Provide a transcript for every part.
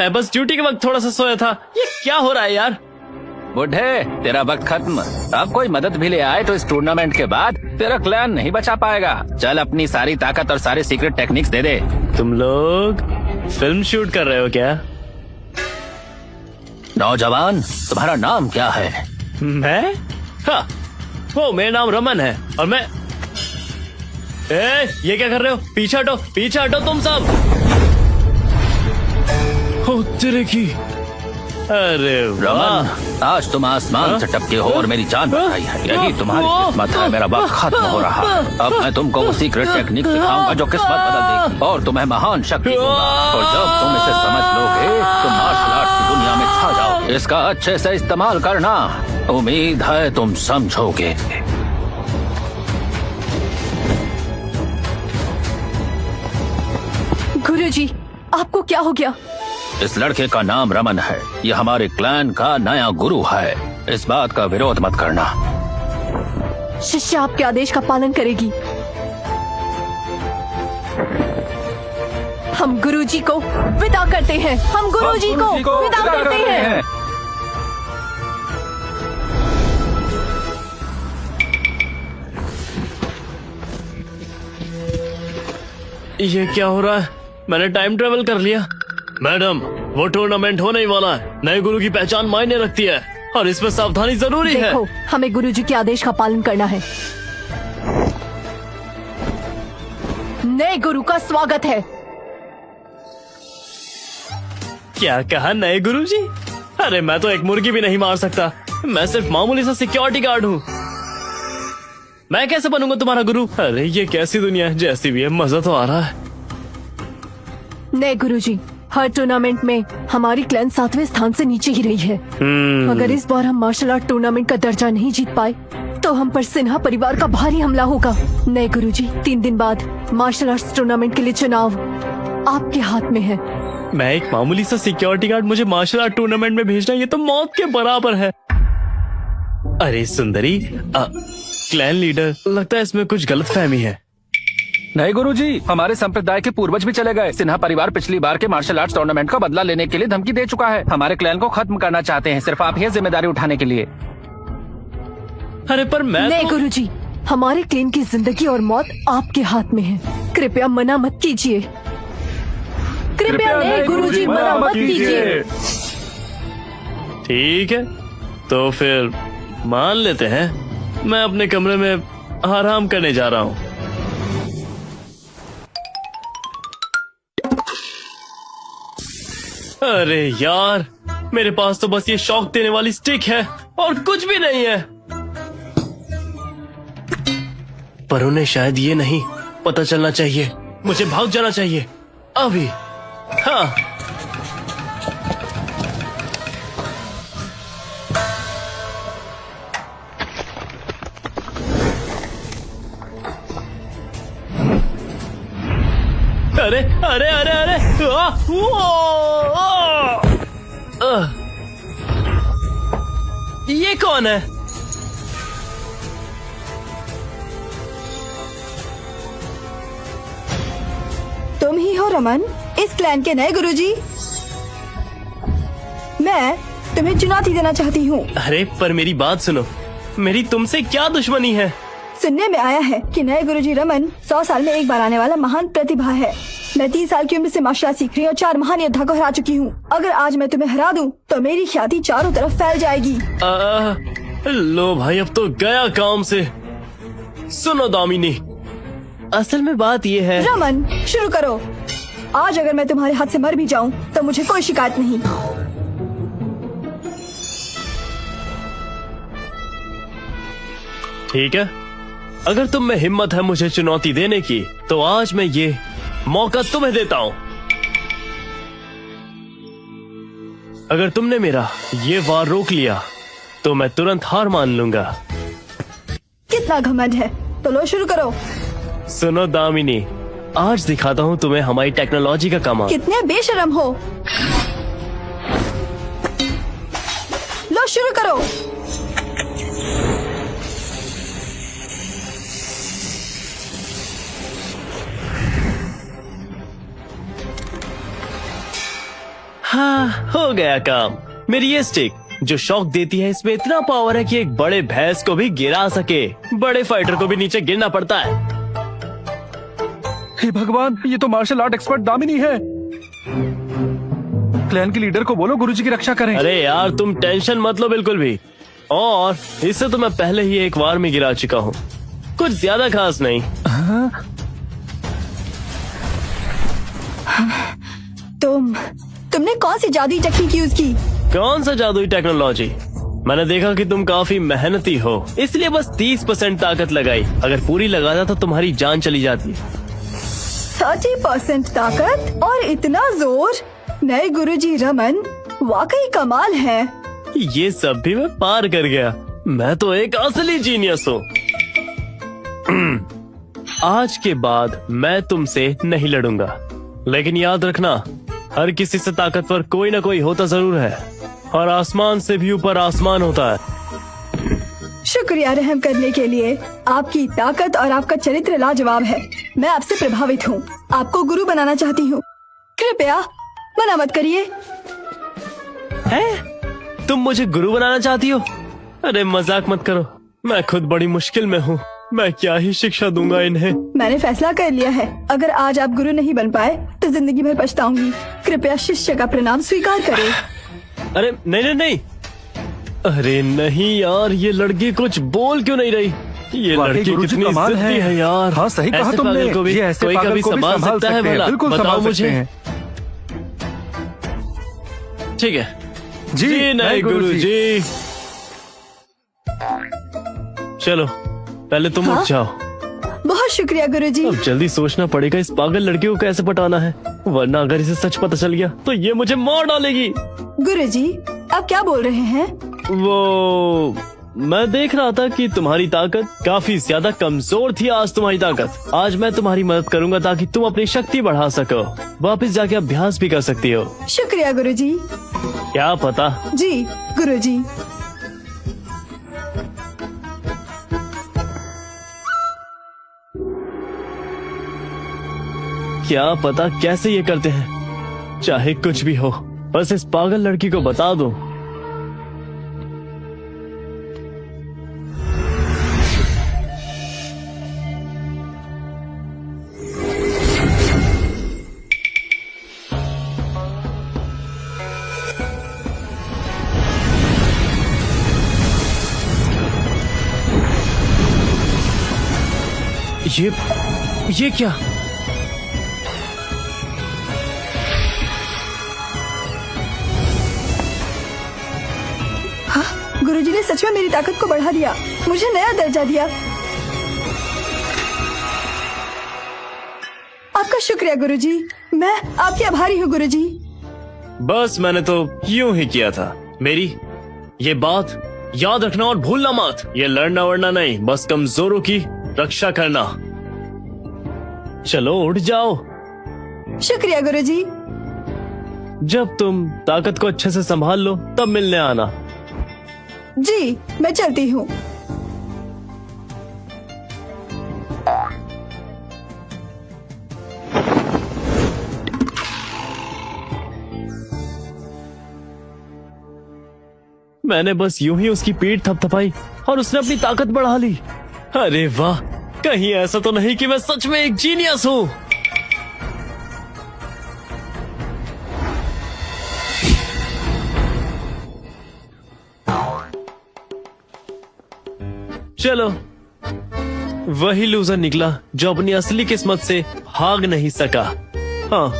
मैं बस ड्यूटी के वक्त थोड़ा सा सोया था। ये क्या हो रहा है यार? बुढ़े, तेरा वक्त खत्म। अब कोई मदद भी ले आए तो इस टूर्नामेंट के बाद तेरा क्लैन नहीं बचा पाएगा। चल अपनी सारी ताकत और सारे सीक्रेट टेक्निक्स दे दे। तुम लोग फिल्म शूट कर रहे हो क्या? नौजवान, तुम्हारा नाम क्या है? मैं? हाँ, वो मेरा नाम रमन है और मैं। ये क्या कर रहे हो? पीछे हटो तुम सब। ओ तेरे की। अरे रमन, आज तुम आसमान से टपके हो और मेरी जान बचाई है। यही तुम्हारी किस्मत है। मेरा वक्त खत्म हो रहा है। अब मैं तुमको वो सीक्रेट टेक्निक सिखाऊंगा जो किस्मत बदल देगी और तुम्हें महान शक्ति दूंगा। और जब तुम इसे समझ लोगे तो मार्शल आर्ट की दुनिया में छा जाओगे। इसका अच्छे से इस्तेमाल करना। उम्मीद है तुम समझोगे। गुरुजी, आपको क्या हो गया? इस लड़के का नाम रमन है। यह हमारे क्लैन का नया गुरु है। इस बात का विरोध मत करना। शिष्य आपके आदेश का पालन करेगी। हम गुरुजी को विदा करते हैं। हम गुरुजी को विदा करते हैं। ये क्या हो रहा है? मैंने टाइम ट्रेवल कर लिया। मैडम, वो टूर्नामेंट होने ही वाला है। नए गुरु की पहचान मायने रखती है और इसमें सावधानी जरूरी है। देखो, हमें गुरुजी के आदेश का पालन करना है। नए गुरु का स्वागत है। क्या कहा? नए गुरुजी? अरे मैं तो एक मुर्गी भी नहीं मार सकता। मैं सिर्फ मामूली सा सिक्योरिटी गार्ड हूँ। मैं कैसे बनूंगा तुम्हारा गुरु? अरे ये कैसी दुनिया है? जैसी भी है, मजा तो आ रहा है। नए गुरुजी, हर टूर्नामेंट में हमारी क्लैन 7वें स्थान से नीचे ही रही है। अगर इस बार हम मार्शल आर्ट टूर्नामेंट का दर्जा नहीं जीत पाए तो हम पर सिन्हा परिवार का भारी हमला होगा। नए गुरुजी, 3 दिन बाद मार्शल आर्ट्स टूर्नामेंट के लिए चुनाव आपके हाथ में है। मैं एक मामूली सा सिक्योरिटी गार्ड, मुझे मार्शल आर्ट टूर्नामेंट में भेजना, ये तो मौत के बराबर है। अरे सुंदरी, क्लैन लीडर, लगता है इसमें कुछ गलतफहमी है। नहीं गुरुजी, हमारे संप्रदाय के पूर्वज भी चले गए। सिन्हा परिवार पिछली बार के मार्शल आर्ट्स टूर्नामेंट का बदला लेने के लिए धमकी दे चुका है। हमारे क्लैन को खत्म करना चाहते हैं, सिर्फ आप ही जिम्मेदारी उठाने के लिए। अरे पर मैं नहीं गुरुजी, हमारे क्लैन की जिंदगी और मौत आपके हाथ में है। कृपया मना मत कीजिए। कृपया नहीं गुरुजी, मना मत कीजिए। ठीक है, तो फिर मान लेते हैं। मैं अपने कमरे में आराम करने जा रहा हूँ। अरे यार, मेरे पास तो बस ये शौक देने वाली स्टिक है और कुछ भी नहीं है। पर उन्हें शायद ये नहीं पता चलना चाहिए। मुझे भाग जाना चाहिए अभी। हाँ, अरे अरे अरे अरे, ये कौन है? तुम ही हो रमन, इस क्लैन के नए गुरुजी। मैं तुम्हें चुनौती देना चाहती हूँ। अरे पर मेरी बात सुनो, मेरी तुमसे क्या दुश्मनी है? सुनने में आया है कि नए गुरुजी रमन 100 साल में एक बार आने वाला महान प्रतिभा है। मैं 30 साल की उम्र से मार्शल आर्ट सीख रही हूँ और 4 महान योद्धा को हरा चुकी हूँ। अगर आज मैं तुम्हें हरा दूँ तो मेरी ख्याति चारों तरफ फैल जाएगी। लो भाई, अब तो गया काम से। सुनो दामिनी, असल में बात ये है। रमन, शुरू करो। आज अगर मैं तुम्हारे हाथ से मर भी जाऊँ तो मुझे कोई शिकायत नहीं। ठीक है, अगर तुम में हिम्मत है मुझे चुनौती देने की, तो आज मैं ये मौका तुम्हें देता हूं। अगर तुमने मेरा ये वार रोक लिया तो मैं तुरंत हार मान लूंगा। कितना घमंड है, तो लो शुरू करो। सुनो दामिनी, आज दिखाता हूँ तुम्हें हमारी टेक्नोलॉजी का कमाल। कितने बेशरम हो। लो शुरू करो। हाँ, हो गया काम। मेरी ये स्टिक जो शॉक देती है, इसमें इतना पावर है कि एक बड़े भैंस को भी गिरा सके। बड़े फाइटर को भी नीचे गिरना पड़ता है। हे भगवान, ये तो मार्शल आर्ट एक्सपर्ट दामिनी है। क्लैन के लीडर को बोलो गुरुजी की रक्षा करें। अरे यार, तुम टेंशन मत लो बिल्कुल भी। और इससे तो मैं पहले ही एक बार में गिरा चुका हूँ, कुछ ज्यादा खास नहीं। तुमने कौन सी जादुई टेक्निक यूज की? कौन सा जादुई टेक्नोलॉजी? मैंने देखा कि तुम काफी मेहनती हो, इसलिए बस 30% ताकत लगाई। अगर पूरी लगाता तो तुम्हारी जान चली जाती। 30% ताकत और इतना जोर? नए गुरुजी रमन वाकई कमाल है। ये सब भी मैं पार कर गया। मैं तो एक असली जीनियस हूँ। आज के बाद मैं तुमसे नहीं लड़ूंगा, लेकिन याद रखना, हर किसी से ताकतवर कोई ना कोई होता जरूर है, और आसमान से भी ऊपर आसमान होता है। शुक्रिया रहम करने के लिए। आपकी ताकत और आपका चरित्र लाजवाब है। मैं आपसे प्रभावित हूँ। आपको गुरु बनाना चाहती हूँ। कृपया मना मत करिए। हैं? तुम मुझे गुरु बनाना चाहती हो? अरे मजाक मत करो, मैं खुद बड़ी मुश्किल में हूँ। मैं क्या ही शिक्षा दूंगा इन्हें। मैंने फैसला कर लिया है, अगर आज आप गुरु नहीं बन पाए तो जिंदगी भर पछताऊंगी। कृपया शिष्य का प्रणाम स्वीकार करें। अरे नहीं नहीं नहीं, अरे नहीं यार, ये लड़की कुछ बोल क्यों नहीं रही? ये वाकई लड़की गुरुजी कितनी कमाल जिद्दी है यार। हाँ, सही कहा ऐसे तुमने। पागल को भी ये ऐसे कोई पागल कभी को भी संभाल संभाल सकता है सकते हैं, भला? बिल्कुल बताओ संभाल मुझे। सकते हैं। ठीक है जी नए गुरु जी। चलो पहले तुम उठ जाओ। बहुत शुक्रिया गुरुजी। अब जल्दी सोचना पड़ेगा इस पागल लड़की को कैसे पटाना है, वरना अगर इसे सच पता चल गया तो ये मुझे मार डालेगी। गुरुजी आप क्या बोल रहे हैं? वो मैं देख रहा था कि तुम्हारी ताकत काफी ज्यादा कमजोर थी। आज तुम्हारी ताकत, आज मैं तुम्हारी मदद करूंगा ताकि तुम अपनी शक्ति बढ़ा सको, वापस जाके अभ्यास भी कर सकती हो। शुक्रिया गुरुजी। क्या पता। जी गुरुजी। क्या पता कैसे ये करते हैं। चाहे कुछ भी हो, बस इस पागल लड़की को बता दो। ये क्या? गुरुजी ने सच में मेरी ताकत को बढ़ा दिया, मुझे नया दर्जा दिया। आपका शुक्रिया गुरुजी, मैं आपकी आभारी हूँ गुरुजी। बस मैंने तो यूं ही किया था। मेरी ये बात याद रखना और भूलना मत। ये लड़ना वड़ना नहीं, बस कमजोरों की रक्षा करना। चलो उठ जाओ। शुक्रिया गुरुजी। जब तुम ताकत को अच्छे से संभाल लो तब मिलने आना। जी मैं चलती हूँ। मैंने बस यूं ही उसकी पीठ थपथपाई और उसने अपनी ताकत बढ़ा ली। अरे वाह, कहीं ऐसा तो नहीं कि मैं सच में एक जीनियस हूँ। चलो, वही लूजर निकला जो अपनी असली किस्मत से भाग नहीं सका। हाँ,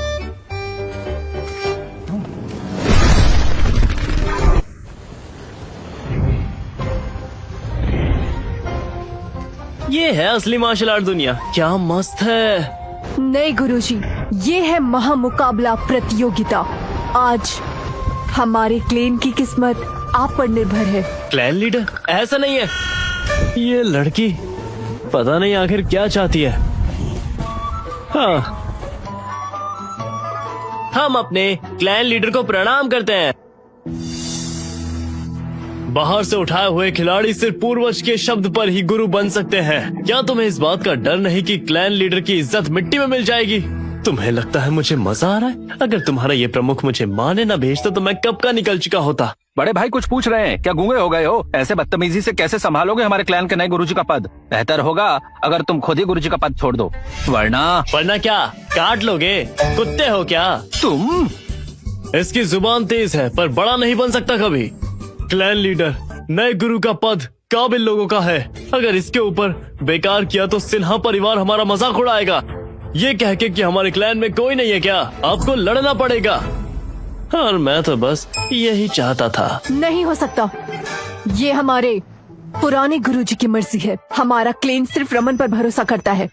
ये है असली मार्शल आर्ट दुनिया। क्या मस्त है। नहीं गुरुजी, ये है महामुकाबला प्रतियोगिता। आज हमारे क्लेन की किस्मत आप पर निर्भर है। Clan leader? ऐसा नहीं है। ये लड़की पता नहीं आखिर क्या चाहती है। हाँ, हम अपने क्लैन लीडर को प्रणाम करते हैं। बाहर से उठाए हुए खिलाड़ी सिर्फ पूर्वज के शब्द पर ही गुरु बन सकते हैं। क्या तुम्हें इस बात का डर नहीं कि क्लैन लीडर की इज्जत मिट्टी में मिल जाएगी? तुम्हें लगता है मुझे मजा आ रहा है? अगर तुम्हारा ये प्रमुख मुझे माने ना भेजता तो मैं कब का निकल चुका होता। बड़े भाई कुछ पूछ रहे हैं, क्या गूंगे हो गए हो? ऐसे बदतमीजी से कैसे संभालोगे हमारे क्लैन के नए गुरुजी का पद? बेहतर होगा अगर तुम खुद ही गुरुजी का पद छोड़ दो, वरना क्या काट लोगे? कुत्ते हो क्या तुम? इसकी जुबान तेज है पर बड़ा नहीं बन सकता कभी। क्लैन लीडर नए गुरु का पद काबिल लोगों का है। अगर इसके ऊपर बेकार किया तो सिन्हा परिवार हमारा मजाक उड़ाएगा, ये कह के कि हमारे क्लैन में कोई नहीं है क्या? आपको लड़ना पड़ेगा। और मैं तो बस यही चाहता था। नहीं हो सकता, ये हमारे पुराने गुरुजी की मर्जी है। हमारा क्लैन सिर्फ रमन पर भरोसा करता है।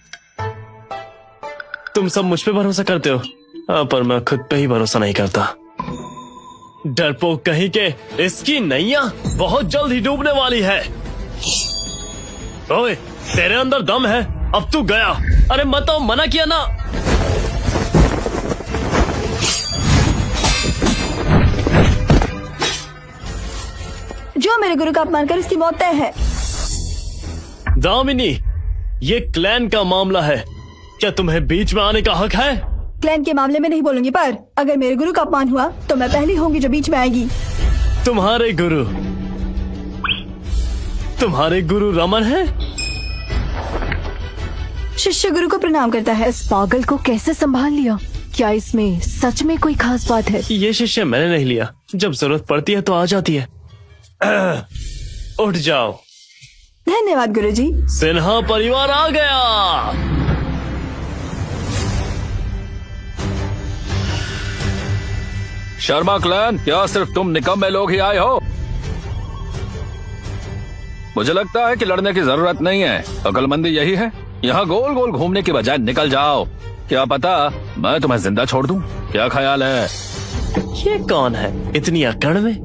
तुम सब मुझ पे भरोसा करते हो, पर मैं खुद पे ही भरोसा नहीं करता। डरपोक कहीं के, इसकी नैया बहुत जल्द ही डूबने वाली है। ओए, तेरे अंदर दम है, अब तू गया। अरे मत आओ, मना किया ना। जो मेरे गुरु का अपमान कर उसकी मौत तय है। दामिनी, ये क्लैन का मामला है, क्या तुम्हें बीच में आने का हक है? क्लैन के मामले में नहीं बोलूंगी, पर अगर मेरे गुरु का अपमान हुआ तो मैं पहली होंगी जो बीच में आएगी। तुम्हारे गुरु रमन है? शिष्य गुरु को प्रणाम करता है। इस पागल को कैसे संभाल लिया? क्या इसमें सच में कोई खास बात है? ये शिष्य मैंने नहीं लिया, जब जरूरत पड़ती है तो आ जाती है। उठ जाओ। धन्यवाद गुरुजी। सिन्हा परिवार आ गया। शर्मा क्लैन, क्या सिर्फ तुम निकम्मे लोग ही आए हो? मुझे लगता है कि लड़ने की जरूरत नहीं है। अकलमंदी यही है, यहाँ गोल गोल घूमने की बजाय निकल जाओ। क्या पता मैं तुम्हें जिंदा छोड़ दूं? क्या ख्याल है? ये कौन है इतनी अकड़ में?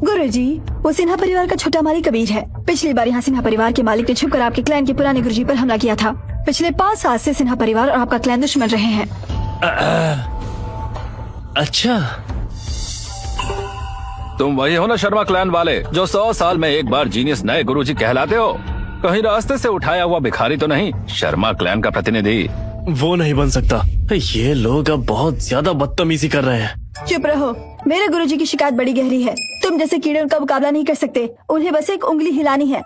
गुरुजी, वो सिन्हा परिवार का छोटा मालिक कबीर है। पिछली बार यहाँ सिन्हा परिवार के मालिक ने छुपकर आपके क्लैन के पुराने गुरुजी पर हमला किया था। पिछले 5 साल से सिन्हा परिवार और आपका क्लैन दुश्मन रहे हैं। अच्छा, तुम वही हो ना शर्मा क्लैन वाले, जो 100 साल में एक बार जीनियस नए गुरुजी कहलाते हो? कहीं रास्ते से उठाया हुआ भिखारी तो नहीं? शर्मा क्लैन का प्रतिनिधि। वो नहीं बन सकता। ये लोग अब बहुत ज्यादा बदतमीजी कर रहे हैं। चुप रहो, मेरे गुरुजी की शिकायत बड़ी गहरी है। तुम जैसे कीड़े उनका मुकाबला नहीं कर सकते। उन्हें बस एक उंगली हिलानी है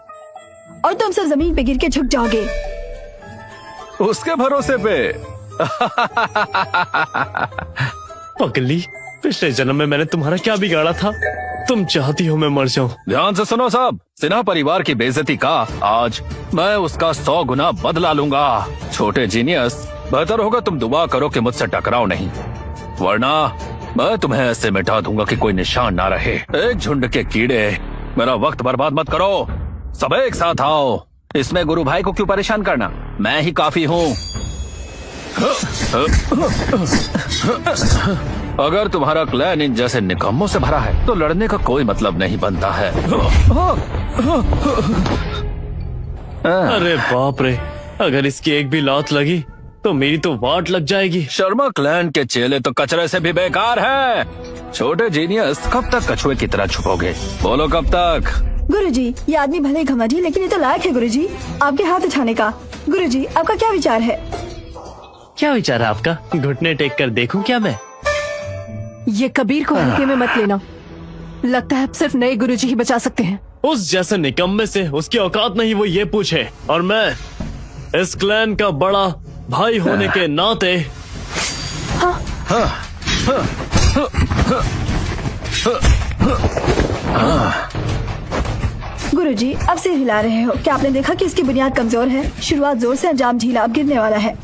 और तुम सब जमीन पे गिर के झुक जाओगे। उसके भरोसे पे? पगली, पिछले जन्म में मैंने तुम्हारा क्या बिगाड़ा था? तुम चाहती हो मैं मर जाऊं? ध्यान से सुनो सब, सिन्हा परिवार की बेइज्जती का आज मैं उसका 100 गुना बदला लूंगा। छोटे जीनियस, बेहतर होगा तुम दुआ करो कि मुझसे टकराओ नहीं, वरना मैं तुम्हें ऐसे मिटा दूंगा कि कोई निशान ना रहे। एक झुंड के कीड़े, मेरा वक्त बर्बाद मत करो। सब एक साथ आओ। इसमें गुरु भाई को क्यों परेशान करना? मैं ही काफी हूँ। अगर तुम्हारा क्लैन इन जैसे निकम्मों से भरा है तो लड़ने का कोई मतलब नहीं बनता है। अरे बाप रे, अगर इसकी एक भी लात लगी तो मेरी तो वाट लग जाएगी। शर्मा क्लैन के चेले तो कचरे से भी बेकार है। छोटे जीनियस, कब तक कछुए की तरह छुपोगे? बोलो कब तक? गुरुजी, ये आदमी भले ही घमंडी, लेकिन ये तो लायक है गुरुजी आपके हाथ उठाने का। गुरुजी, आपका क्या विचार है? क्या विचार है आपका? घुटने टेक कर देखूं क्या मैं? ये कबीर को हल्के में मत लेना। लगता है अब सिर्फ नए गुरुजी ही बचा सकते हैं। उस जैसे निकम्मे से उसकी औकात नहीं वो ये पूछे, और मैं इस क्लैन का बड़ा भाई होने के नाते गुरुजी, अब सिर हिला रहे हो। क्या आपने देखा कि इसकी बुनियाद कमजोर है? शुरुआत जोर से, अंजाम ढीला, अब गिरने वाला है।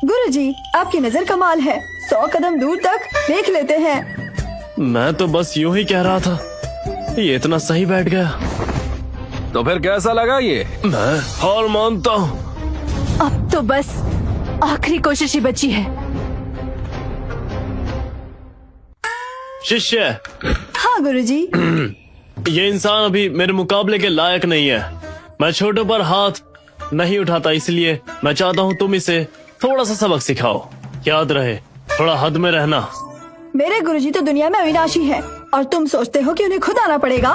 गुरुजी, आपकी नजर कमाल है। 100 कदम दूर तक देख लेते हैं। मैं तो बस यूं ही कह रहा था, ये इतना सही बैठ गया। तो फिर कैसा लगा ये? मैं हार मानता हूँ। अब तो बस आखिरी कोशिश ही बची है। शिष्य, हाँ गुरुजी। ये इंसान अभी मेरे मुकाबले के लायक नहीं है। मैं छोटों पर हाथ नहीं उठाता, इसलिए मैं चाहता हूँ तुम इसे थोड़ा सा सबक सिखाओ। याद रहे, थोड़ा हद में रहना। मेरे गुरुजी तो दुनिया में अविनाशी है। और तुम सोचते हो कि उन्हें खुद आना पड़ेगा।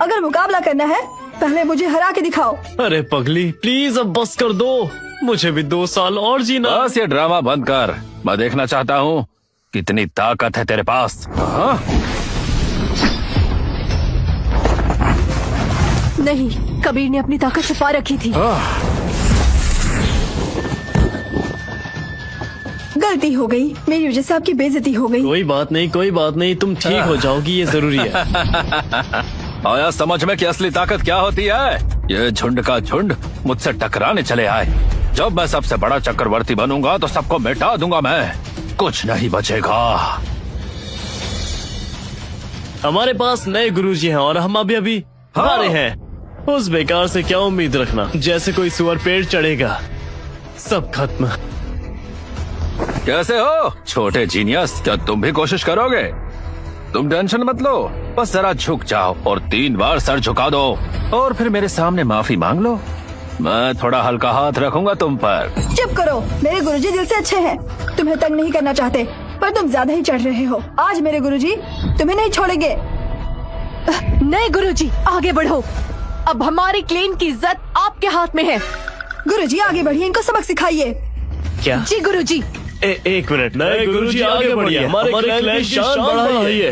अगर मुकाबला करना है पहले मुझे हरा के दिखाओ। अरे पगली प्लीज अब बस कर दो, मुझे भी 2 साल और जीना। बस ये ड्रामा बंद कर, मैं देखना चाहता हूँ कितनी ताकत है तेरे पास। हाँ? नहीं, कबीर ने अपनी ताकत छुपा रखी थी। गलती हो गई, मेरी वजह से आपकी बेइज्जती हो गई। कोई बात नहीं, कोई बात नहीं, तुम ठीक हो जाओगी, ये जरूरी है। आया समझ में कि असली ताकत क्या होती है? ये झुंड का झुंड मुझसे टकराने चले आए। जब मैं सबसे बड़ा चक्रवर्ती बनूंगा तो सबको मिटा दूंगा मैं, कुछ नहीं बचेगा। हमारे पास नए गुरुजी हैं और हम अभी हारे हैं। उस बेकार से क्या उम्मीद रखना, जैसे कोई सुअर पेड़ चढ़ेगा, सब खत्म। कैसे हो छोटे जीनियस, क्या तुम भी कोशिश करोगे? तुम टेंशन मत लो, बस जरा झुक जाओ और 3 बार सर झुका दो और फिर मेरे सामने माफी मांग लो। मैं थोड़ा हल्का हाथ रखूंगा तुम पर। चुप करो, मेरे गुरुजी दिल से अच्छे हैं, तुम्हें तंग नहीं करना चाहते, पर तुम ज्यादा ही चढ़ रहे हो। आज मेरे गुरुजी तुम्हें नहीं छोड़ेंगे। नए गुरुजी आगे बढ़ो, अब हमारी क्लेन की इज्जत आपके हाथ में है। गुरुजी आगे बढ़िए, इनको सबक सिखाइए। क्या? जी गुरुजी। एक मिनट, नए गुरुजी आगे बढ़िए, हमारे क्लैन की शान बढ़ाइए।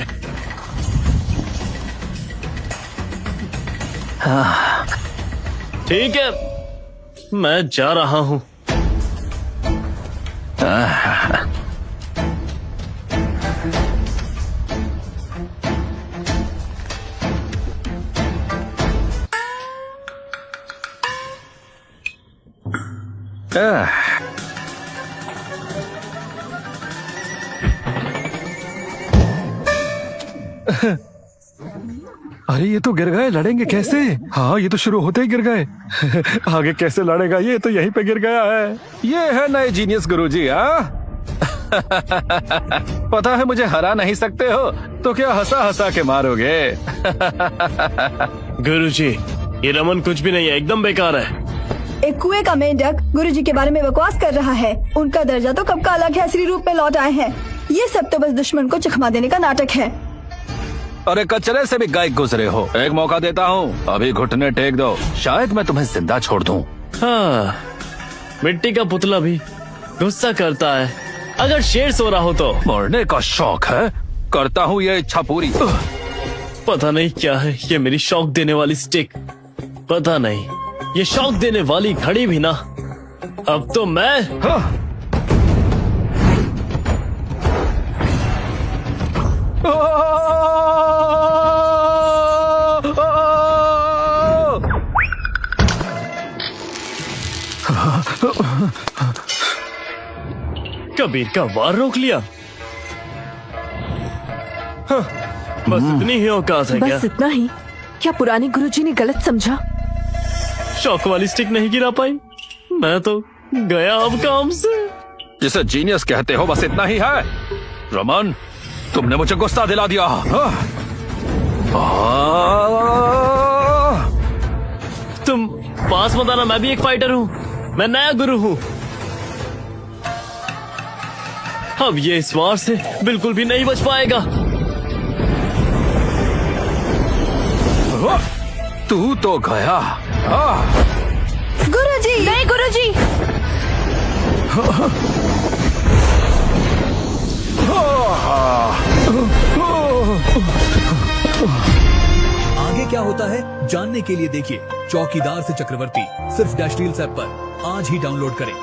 ठीक है, मैं जा रहा हूँ। अरे ये तो गिर गए, लड़ेंगे कैसे? हाँ ये तो शुरू होते ही गिर गए। आगे कैसे लड़ेगा, ये तो यहीं पे गिर गया है। ये है नए जीनियस गुरुजी। पता है मुझे हरा नहीं सकते हो, तो क्या हंसा हंसा के मारोगे? गुरुजी ये रमन कुछ भी नहीं है, एकदम बेकार है। एक कुएं का मेंढक गुरुजी के बारे में बकवास कर रहा है। उनका दर्जा तो कब का अलग है, असली रूप में लौट आए हैं। ये सब तो बस दुश्मन को चखमा देने का नाटक है। अरे कचरे से भी गायक गुजरे हो, एक मौका देता हूँ, अभी घुटने टेक दो, शायद मैं तुम्हें जिंदा छोड़ दूँ। हाँ, मिट्टी का पुतला भी गुस्सा करता है। अगर शेर सो रहा हो तो। मरने का शौक है, करता हूँ ये इच्छा पूरी। पता नहीं क्या है ये मेरी शौक देने वाली स्टिक, पता नहीं ये शौक देने वाली घड़ी भी ना। अब तो मैं कबीर का वार रोक लिया। हाँ, बस इतनी ही औकात है क्या? बस इतना ही? क्या पुराने गुरुजी ने गलत समझा? शौक वाली स्टिक नहीं गिरा पाई, मैं तो गया अब काम से। जिसे जीनियस कहते हो बस इतना ही है। रमन तुमने मुझे गुस्सा दिला दिया। तुम पास मत आना, मैं भी एक फाइटर हूँ, मैं नया गुरु हूँ। अब ये इस वार से बिल्कुल भी नहीं बच पाएगा। तू तो गया। गुरुजी, नहीं गुरुजी। आगे क्या होता है जानने के लिए देखिए चौकीदार से चक्रवर्ती, सिर्फ डैश डील्स ऐप पर आज ही डाउनलोड करें।